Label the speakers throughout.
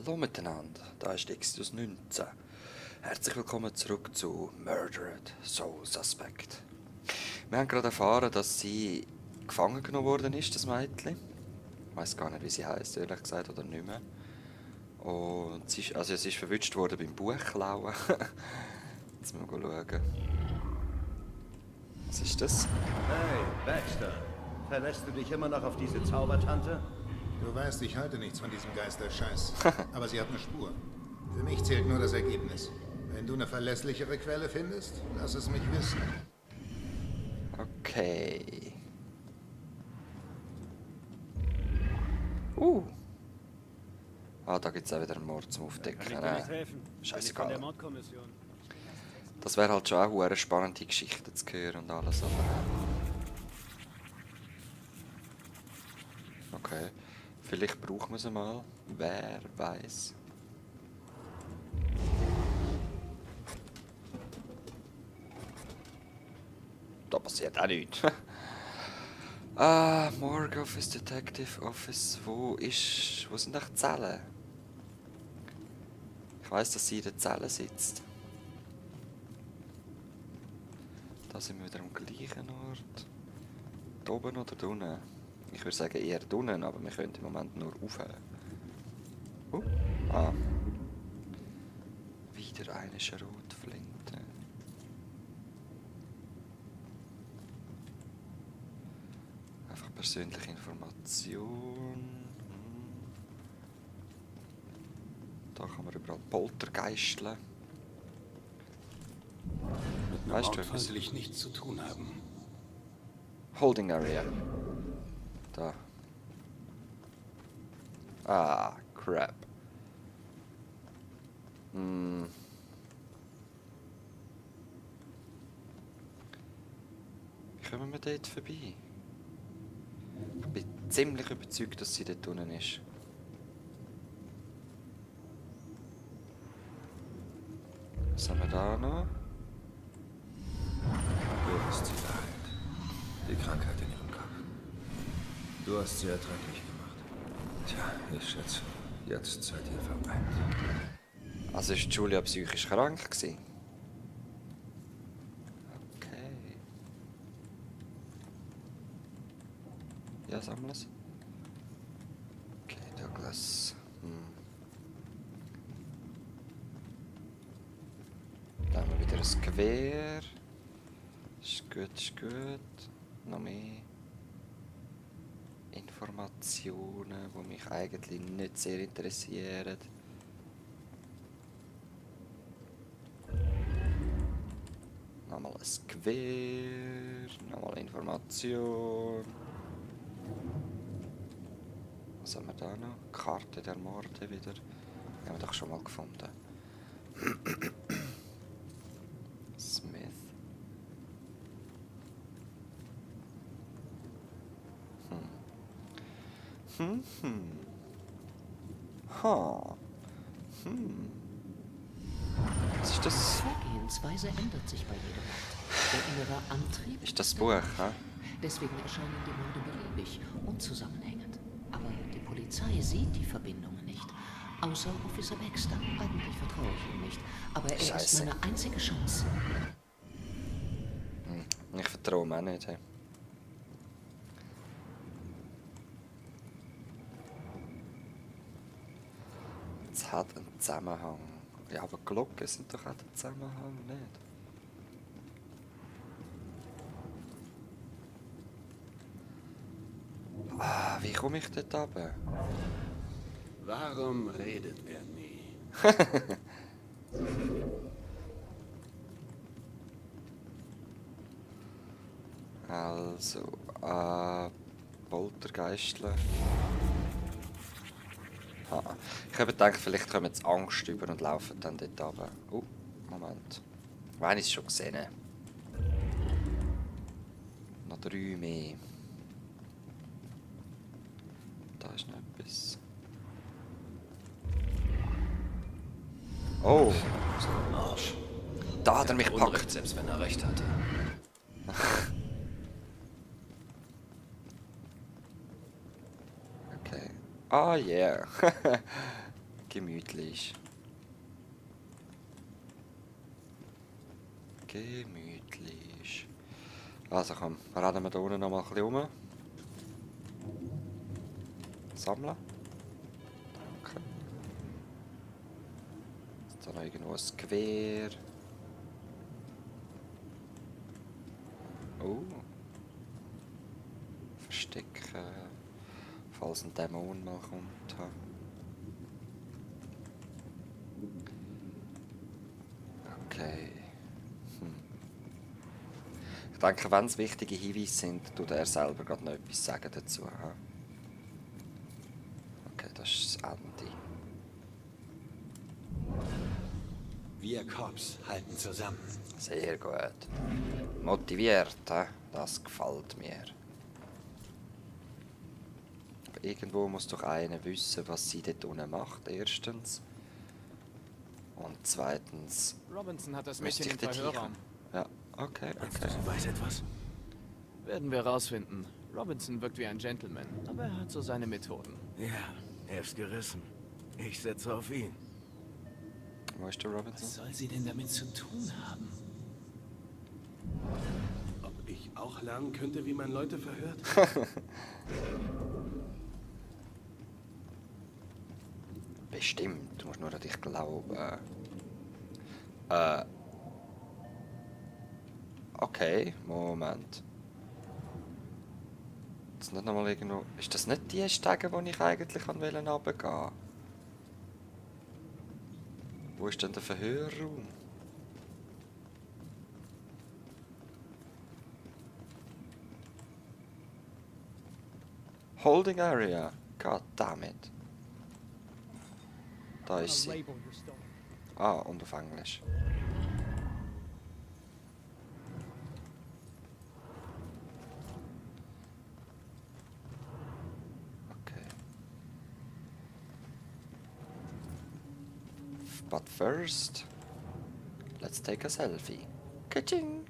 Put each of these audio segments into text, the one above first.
Speaker 1: Hallo miteinander, da ist Exodus 19. Herzlich willkommen zurück zu Murdered Soul Suspect. Wir haben gerade erfahren, dass sie gefangen genommen worden ist, das Mädchen. Ich weiß gar nicht, wie sie heißt, ehrlich gesagt, oder nicht mehr. Und sie ist verwünscht worden beim Buchklauen. Jetzt mal schauen. Was ist das?
Speaker 2: Hey, Baxter. Verlässt du dich immer noch auf diese Zaubertante?
Speaker 3: Du weißt, ich halte nichts von diesem Geisterscheiß. Aber sie hat eine Spur. Für mich zählt nur das Ergebnis. Wenn du eine verlässlichere Quelle findest, lass es mich wissen.
Speaker 1: Okay. Da gibt es auch wieder einen Mord zum Aufdecken. Scheißegal. Das wäre halt schon auch eine spannende Geschichte zu hören und alles. Aber okay. Vielleicht brauchen wir sie mal. Wer weiß. Da passiert auch nichts. Morgue Office, Detective Office. Wo sind die Zellen? Ich weiss, dass sie in der Zelle sitzt. Da sind wir wieder am gleichen Ort. Da oben oder da unten? Ich würde sagen eher da unten, aber wir können im Moment nur rauf. Wieder eine Schrotflinte. Einfach persönliche Information. Da kann man überall Poltergeisteln.
Speaker 4: Mit einem Mordfall will ich nichts zu tun haben.
Speaker 1: Holding Area. Da. Crap. Wie kommen wir dort vorbei? Ich bin ziemlich überzeugt, dass sie dort unten ist. Was haben wir da noch?
Speaker 4: Du hast sie geheilt. Die Krankheit in ihrem Kopf. Du hast sie erträglich gemacht. Tja, ich schätze, jetzt seid ihr vereint.
Speaker 1: Also ist Julia psychisch krank gewesen? Okay. Ja, sammeln es. Okay, Douglas. Da haben wir wieder ein Gewehr. Ist gut, ist gut. Noch mehr Informationen, die mich eigentlich nicht sehr interessieren. Nochmal ein Gewehr. Nochmal Information. Was haben wir da noch? Karte der Morde wieder. Die haben wir doch schon mal gefunden. Smith. Was ist das?
Speaker 5: Die Vorgehensweise ändert sich bei jedem Mord. Der innere Antrieb
Speaker 1: Ist das Buch, hä?
Speaker 5: Deswegen erscheinen die Morde beliebig, unzusammenhängend. Aber die Polizei sieht die Verbindungen nicht. Außer Officer Baxter. Eigentlich vertraue ich ihm nicht. Aber er ist
Speaker 1: Scheiße.
Speaker 5: meine einzige Chance.
Speaker 1: Ich vertraue ihm auch nicht. Hey. Es hat einen Zusammenhang. Ja, aber Glocken sind doch auch der Zusammenhang nicht. Wie komme ich dort runter?
Speaker 4: Warum redet er nie?
Speaker 1: Also, Poltergeistle. Ich habe gedacht, vielleicht kommen jetzt Angst über und laufen dann dort runter. Moment. Wann ist es schon gesehen? Noch 3 mehr. Da ist noch etwas. Oh,
Speaker 4: So ein Arsch.
Speaker 1: da hat er mich
Speaker 4: Unrecht,
Speaker 1: gepackt.
Speaker 4: selbst wenn er recht hatte.
Speaker 1: Okay. Ah, yeah. gemütlich. Gemütlich. Also komm, rennen wir da unten noch mal ein bisschen rum. Sammeln. Danke. Ist da noch irgendwo ein Gewehr? Oh. Verstecken. Falls ein Dämon mal kommt. Ha. Okay. Ich denke, wenn es wichtige Hinweise sind, tut er selber gerade noch etwas sagen dazu. Ha? Okay, das ist das Ende.
Speaker 6: Wir Cops halten zusammen.
Speaker 1: Sehr gut. Motiviert, he? Das gefällt mir. Aber irgendwo muss doch einer wissen, was sie dort unten macht, erstens. Und zweitens
Speaker 7: Robinson hat das
Speaker 1: müsste
Speaker 7: Mädchen
Speaker 1: ich
Speaker 7: im
Speaker 1: dort
Speaker 7: Verhörraum.
Speaker 1: hinkommen. Ja, okay,
Speaker 6: Meinst du,
Speaker 1: okay.
Speaker 6: sie weiß etwas?
Speaker 7: Werden wir rausfinden. Robinson wirkt wie ein Gentleman, aber er hat so seine Methoden.
Speaker 6: Ja, er ist gerissen. Ich setze auf ihn.
Speaker 1: Wo ist der
Speaker 7: Was
Speaker 1: Robinson?
Speaker 7: soll sie denn damit zu tun haben?
Speaker 8: Ob ich auch lernen könnte, wie man Leute verhört?
Speaker 1: Bestimmt, du musst nur an dich glauben. Okay, Moment. Ist nicht nochmal irgendwo. Ist das nicht die Stege, wo ich eigentlich runtergehen wollte? Wo ist denn der Verhörraum? Holding Area. God damn it. Da ist sie. Ah, und auf Englisch. Okay. But first, let's take a selfie. Ka-ching!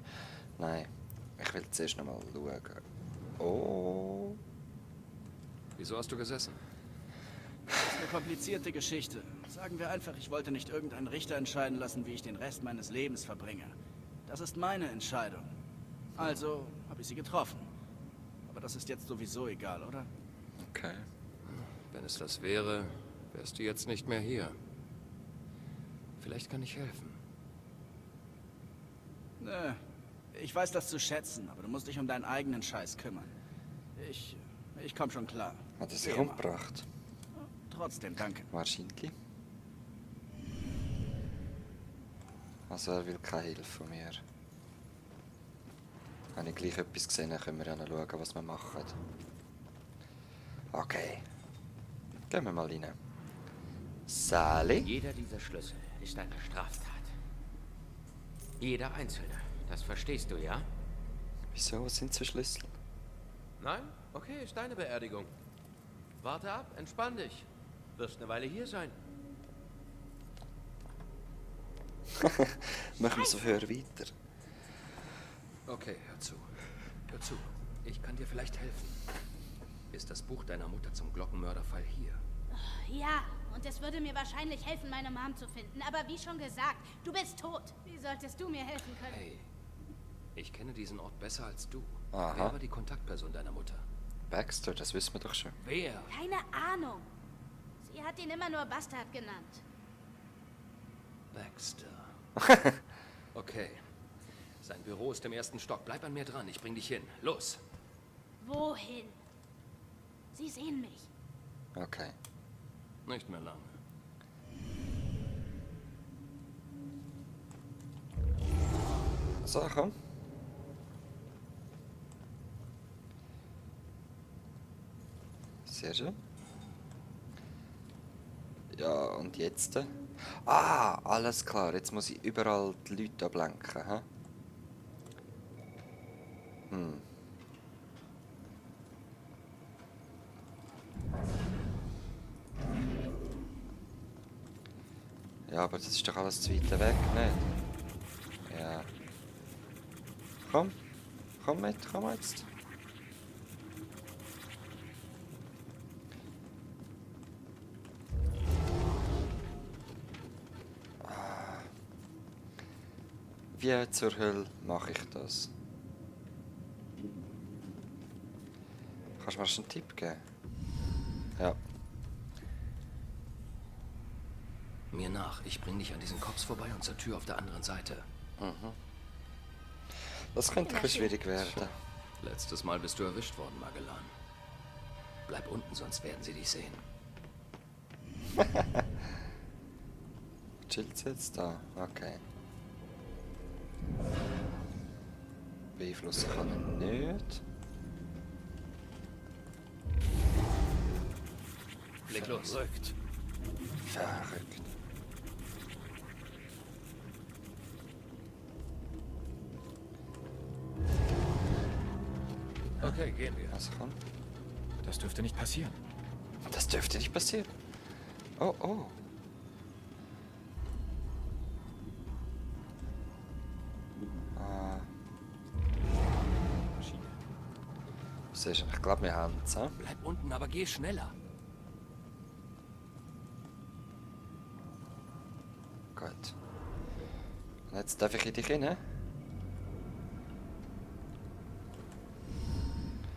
Speaker 1: Nein, ich will zuerst noch mal schauen. Oh.
Speaker 4: Wieso hast du gesessen?
Speaker 9: Das ist eine komplizierte Geschichte. Sagen wir einfach, ich wollte nicht irgendeinen Richter entscheiden lassen, wie ich den Rest meines Lebens verbringe. Das ist meine Entscheidung. Also habe ich sie getroffen. Aber das ist jetzt sowieso egal, oder?
Speaker 1: Okay.
Speaker 4: Wenn es das wäre, wärst du jetzt nicht mehr hier. Vielleicht kann ich helfen.
Speaker 9: Nö, ich weiß das zu schätzen, aber du musst dich um deinen eigenen Scheiß kümmern. Ich komm schon klar.
Speaker 1: Hat er
Speaker 9: Wie
Speaker 1: sich
Speaker 9: immer.
Speaker 1: umgebracht?
Speaker 9: Trotzdem, danke.
Speaker 1: Wahrscheinlich. Also er will keine Hilfe von mir. Wenn ich gleich etwas gesehen habe, können wir ja noch schauen, was wir machen. Okay. Gehen wir mal rein. Sally?
Speaker 10: Jeder dieser Schlüssel ist eine Straftat. Jeder einzelne. Das verstehst du, ja?
Speaker 1: Wieso? Was sind so Schlüssel?
Speaker 10: Nein? Okay, ist deine Beerdigung. Warte ab, entspann dich. Wirst eine Weile hier sein.
Speaker 1: Machen wir so höher weiter.
Speaker 4: Okay, hör zu. Hör zu. Ich kann dir vielleicht helfen. Ist das Buch deiner Mutter zum Glockenmörderfall hier?
Speaker 11: Ja, und es würde mir wahrscheinlich helfen, meine Mom zu finden. Aber wie schon gesagt, du bist tot. Wie solltest du mir helfen können?
Speaker 4: Hey, ich kenne diesen Ort besser als du.
Speaker 1: Aha.
Speaker 4: Wer war die Kontaktperson deiner Mutter?
Speaker 1: Baxter, das wissen wir doch schon.
Speaker 4: Wer?
Speaker 11: Keine Ahnung. Sie hat ihn immer nur Bastard genannt.
Speaker 4: Baxter. Okay. Sein Büro ist im 1. Stock. Bleib an mir dran. Ich bring dich hin. Los.
Speaker 11: Wohin? Sie sehen mich.
Speaker 1: Okay.
Speaker 4: Nicht mehr lange.
Speaker 1: So, komm. Sehr schön. Ja, und jetzt? Ah, alles klar. Jetzt muss ich überall die Leute ablenken. Hä? Ja, aber das ist doch alles zu weit weg, nicht? Ja. Komm. Komm mit, komm jetzt. Wie zur Hölle mache ich das? Kannst du mir einen Tipp geben? Ja.
Speaker 12: Mir nach. Ich bring dich an diesen Cops vorbei und zur Tür auf der anderen Seite.
Speaker 1: Mhm. Das könnte ein bisschen schwierig werden.
Speaker 12: Letztes Mal bist du erwischt worden, Magellan. Bleib unten, sonst werden sie dich sehen.
Speaker 1: Chillt jetzt da? Okay. Beeinflussen kann er nicht.
Speaker 12: Blick los.
Speaker 8: Verrückt.
Speaker 1: Verrückt.
Speaker 12: Okay, gehen wir.
Speaker 1: Was kann?
Speaker 13: Das dürfte nicht passieren.
Speaker 1: Das dürfte nicht passieren. Oh, oh. Siehst du, ich glaube, wir haben es.
Speaker 12: Bleib unten, aber geh schneller.
Speaker 1: Gut. Und jetzt darf ich in dich rein?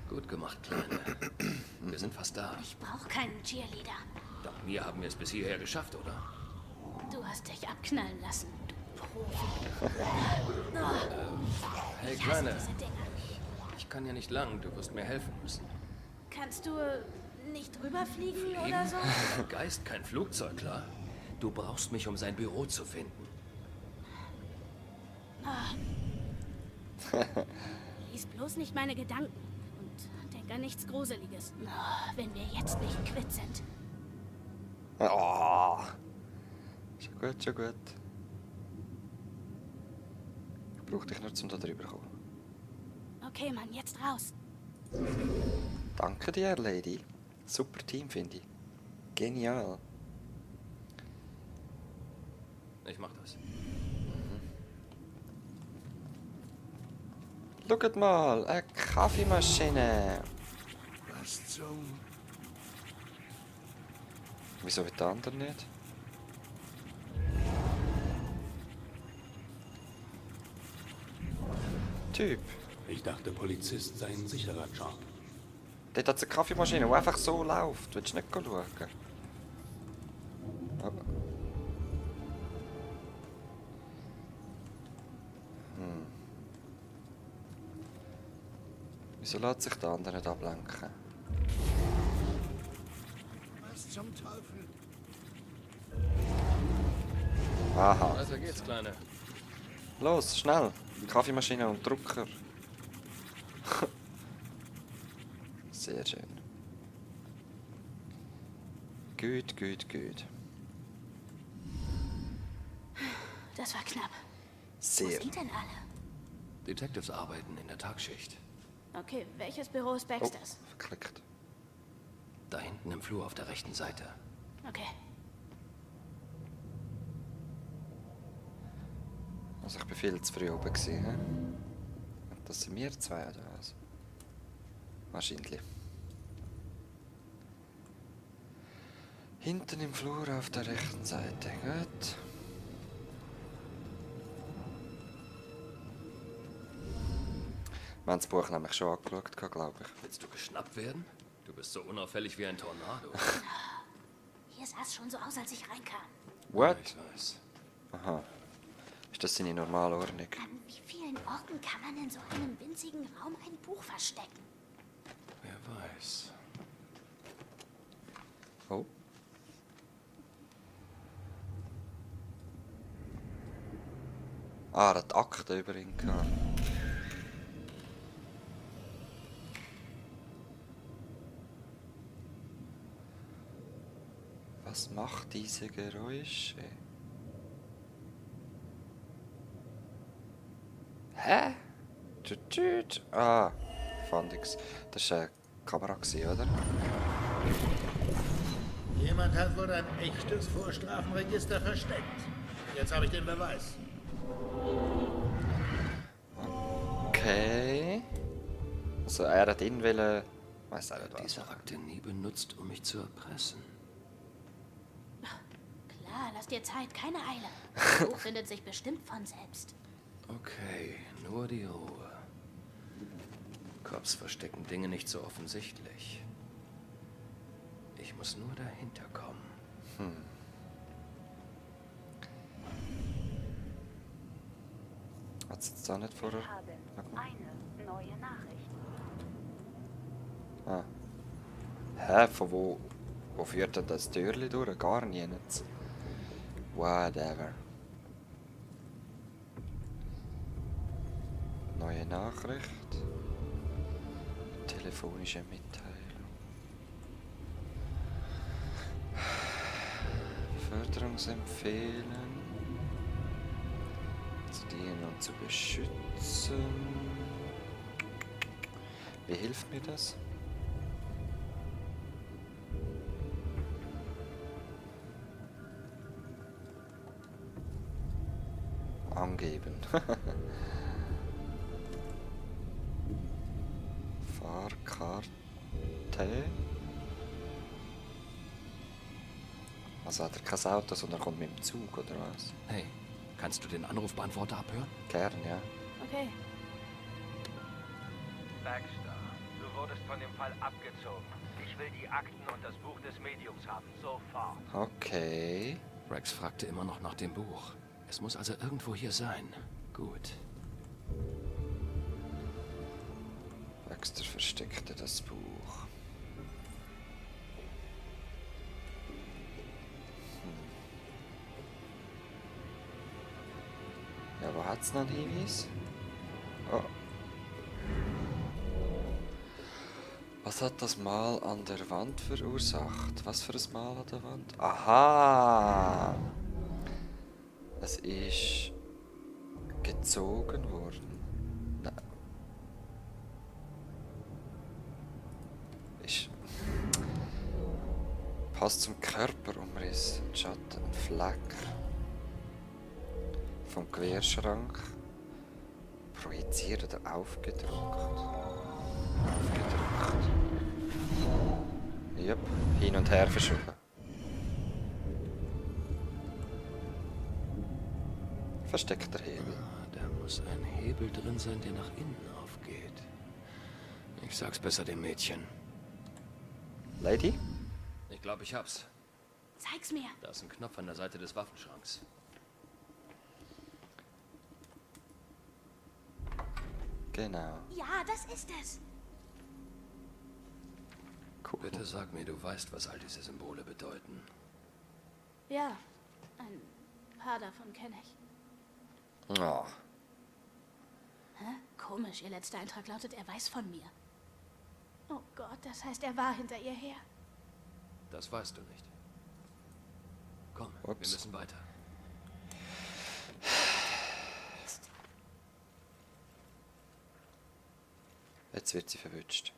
Speaker 12: Gut gemacht, Kleine. Wir sind fast da.
Speaker 11: Ich brauche keinen Cheerleader.
Speaker 12: Dank mir haben wir es bis hierher geschafft, oder?
Speaker 11: Du hast dich abknallen lassen, du Profi.
Speaker 12: Hey,
Speaker 11: Ich hasse
Speaker 12: Kleine.
Speaker 11: diese Dinger.
Speaker 12: Ich kann ja nicht lang. Du wirst mir helfen müssen.
Speaker 11: Kannst du nicht rüberfliegen oder so?
Speaker 12: Ein Geist, kein Flugzeug, klar. Du brauchst mich, um sein Büro zu finden.
Speaker 11: Lies bloß nicht meine Gedanken und denk an nichts Gruseliges. Wenn wir jetzt nicht quitt sind.
Speaker 1: Oh. Schon gut, schon gut. Ich brauche dich nur, um da drüber zu kommen.
Speaker 11: Okay, Mann, jetzt raus.
Speaker 1: Danke dir, Lady. Super Team, finde ich. Genial.
Speaker 12: Ich mach das.
Speaker 1: Schaut mal, eine Kaffeemaschine.
Speaker 8: Was zum...
Speaker 1: Wieso wird der andere nicht? Typ.
Speaker 8: Ich dachte, Polizist sei ein sicherer Job.
Speaker 1: Dort hat es eine Kaffeemaschine, die einfach so läuft. Willst du nicht schauen? Oh. Wieso lässt sich der andere nicht ablenken?
Speaker 8: Was zum Teufel?
Speaker 1: Aha.
Speaker 12: Also geht's, Kleine.
Speaker 1: Los, schnell. Kaffeemaschine und Drucker. Sehr schön. Gut, gut, gut.
Speaker 11: Das war knapp.
Speaker 1: Sehr.
Speaker 11: Wo sind denn alle?
Speaker 12: Detectives arbeiten in der Tagschicht.
Speaker 11: Okay, welches Büro ist Baxters?
Speaker 1: Verklickt.
Speaker 12: Da hinten im Flur auf der rechten Seite.
Speaker 11: Okay.
Speaker 1: Also ich bin viel zu früh oben gewesen, hä? Das sind wir zwei oder was? Wahrscheinlich. Hinten im Flur auf der rechten Seite, gut. Wir haben das Buch nämlich schon angeschaut, glaube ich.
Speaker 12: Willst du geschnappt werden? Du bist so unauffällig wie ein Tornado.
Speaker 11: Hier sah es schon so aus, als ich reinkam.
Speaker 1: What?
Speaker 12: Ich weiß.
Speaker 1: Aha. Ist das seine normale Ordnung?
Speaker 11: An wie vielen Orten kann man in so einem winzigen Raum ein Buch verstecken?
Speaker 12: Wer weiß.
Speaker 1: Oh. Ah, er hat Akte über ihn gehabt. Was macht diese Geräusche? Hä? Tüt. Ah, fand ich's. Das war eine Kamera, oder?
Speaker 3: Jemand hat wohl ein echtes Vorstrafenregister versteckt. Jetzt habe ich den Beweis.
Speaker 1: Okay. Also er hat ihn wollen... Weiss auch nicht was.
Speaker 12: Diese Akte nie benutzt, um mich zu erpressen.
Speaker 11: Klar, lass dir Zeit, keine Eile. Das Buch findet sich bestimmt von selbst.
Speaker 12: Okay, nur die Ruhe. Cops verstecken Dinge nicht so offensichtlich. Ich muss nur dahinter kommen.
Speaker 1: Hat es jetzt da nicht vorher?
Speaker 14: Ich habe eine neue Nachricht.
Speaker 1: Ah. Hä, von wo führt denn das Türli durch? Gar nichts. Whatever. Neue Nachricht. Telefonische Mitteilung. Förderungsempfehlen. Zu dienen und zu beschützen. Wie hilft mir das? Angeben. Fahrkarte. Also hat er kein Auto, sondern kommt mit dem Zug, oder was?
Speaker 12: Hey, kannst du den Anrufbeantworter abhören?
Speaker 1: Gern, ja.
Speaker 11: Okay.
Speaker 15: Baxter, du wurdest von dem Fall abgezogen. Ich will die Akten und das Buch des Mediums haben. Sofort.
Speaker 1: Okay.
Speaker 12: Rex fragte immer noch nach dem Buch. Es muss also irgendwo hier sein. Gut.
Speaker 1: Baxter versteckte das Buch. Ja, wo hat's noch einen Hinweis? Oh. Was hat das Mal an der Wand verursacht? Was für ein Mal an der Wand? Aha! Es ist gezogen worden. Nein. Ist. Passt zum Körperumriss. Ein Schatten, ein Fleck. Vom Querschrank. Projiziert oder aufgedruckt? Aufgedruckt. Yep. Hin und her verschoben. Versteckter Hebel.
Speaker 12: Da muss ein Hebel drin sein, der nach innen aufgeht. Ich sag's besser dem Mädchen.
Speaker 1: Lady?
Speaker 12: Ich glaube, ich hab's.
Speaker 11: Zeig's mir.
Speaker 12: Da ist ein Knopf an der Seite des Waffenschranks.
Speaker 1: Genau.
Speaker 11: Ja, das ist es.
Speaker 1: Cool.
Speaker 12: Bitte sag mir, du weißt, was all diese Symbole bedeuten.
Speaker 11: Ja, ein paar davon kenne ich.
Speaker 1: Oh.
Speaker 11: Hä? Komisch, ihr letzter Eintrag lautet, er weiß von mir. Oh Gott, das heißt, er war hinter ihr her.
Speaker 12: Das weißt du nicht. Komm, wir müssen weiter.
Speaker 1: Jetzt wird sie verwünscht.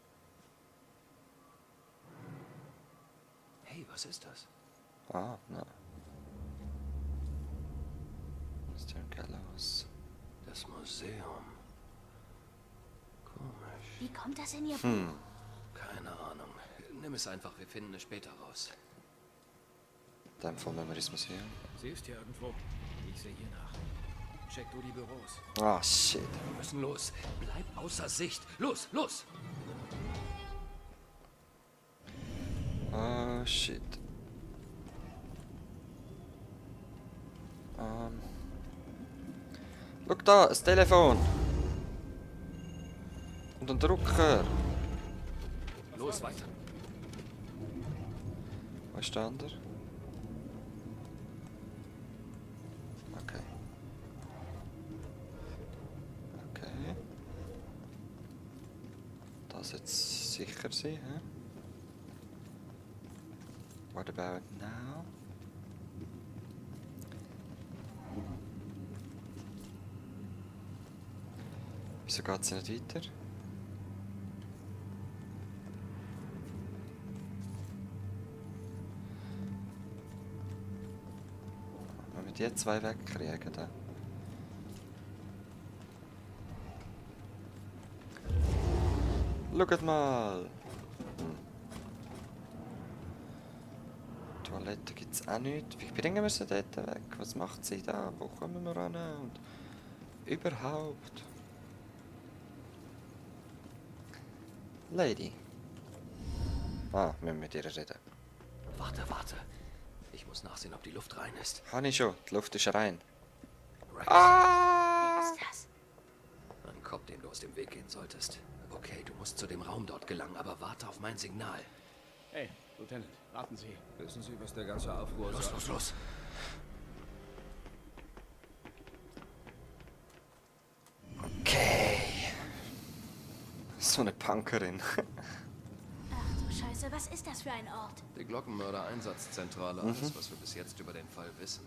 Speaker 12: Hey, was ist das?
Speaker 1: Ah, na. Mr. Gallows.
Speaker 12: Das Museum. Komisch.
Speaker 11: Wie kommt das in ihr Buch?
Speaker 12: Keine Ahnung. Nimm es einfach, wir finden es später raus.
Speaker 1: Dann von Memories Museum.
Speaker 13: Sie ist hier irgendwo. Ich sehe hier nach. Check du die Büros.
Speaker 1: Ah, shit.
Speaker 12: Wir müssen los. Bleib außer Sicht. Los, los!
Speaker 1: Ah, shit. Schau da, ein Telefon. Und ein Drucker.
Speaker 12: Los, weiter.
Speaker 1: Wo ist der andere? Okay. Okay. Das jetzt sicher sein, hä? What about now? Wieso geht's nicht weiter? Wenn wir die zwei wegkriegen, dann. Schaut mal! Toilette gibt es auch nicht. Wie bringen wir sie dort weg? Was macht sie da? Wo kommen wir ran? Und Überhaupt. Lady. Ah, müssen wir mit ihr reden.
Speaker 12: Warte. Ich muss nachsehen, ob die Luft rein ist.
Speaker 1: Habe ich schon. Die Luft ist rein.
Speaker 12: Rex.
Speaker 11: Wer ist das?
Speaker 12: Ein Kopf, dem du aus dem Weg gehen solltest. Okay, du musst zu dem Raum dort gelangen, aber warte auf mein Signal.
Speaker 13: Hey, Lieutenant, warten Sie.
Speaker 4: Wissen Sie, was der ganze Aufruhr
Speaker 12: Los.
Speaker 1: Okay. So eine Punkerin.
Speaker 11: Ach du Scheiße, was ist das für ein Ort?
Speaker 12: Die Glockenmörder-Einsatzzentrale, alles, was wir bis jetzt über den Fall wissen.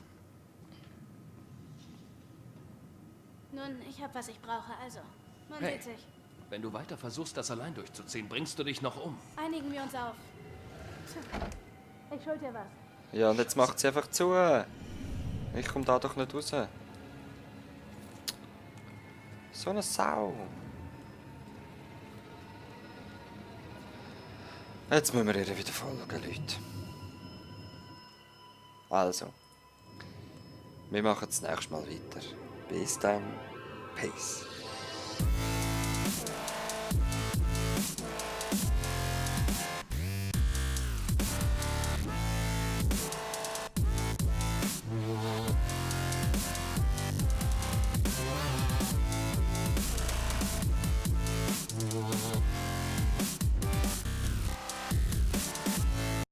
Speaker 11: Nun, ich hab, was ich brauche, also. Man
Speaker 12: Hey.
Speaker 11: sieht sich.
Speaker 12: Wenn du weiter versuchst, das allein durchzuziehen, bringst du dich noch um.
Speaker 11: Einigen wir uns auf. Ich schuld dir was.
Speaker 1: Ja, und jetzt macht sie einfach zu. Ich komme da doch nicht raus. So eine Sau. Jetzt müssen wir ihr wieder folgen, Leute. Also. Wir machen das nächste Mal weiter. Bis dann. Peace.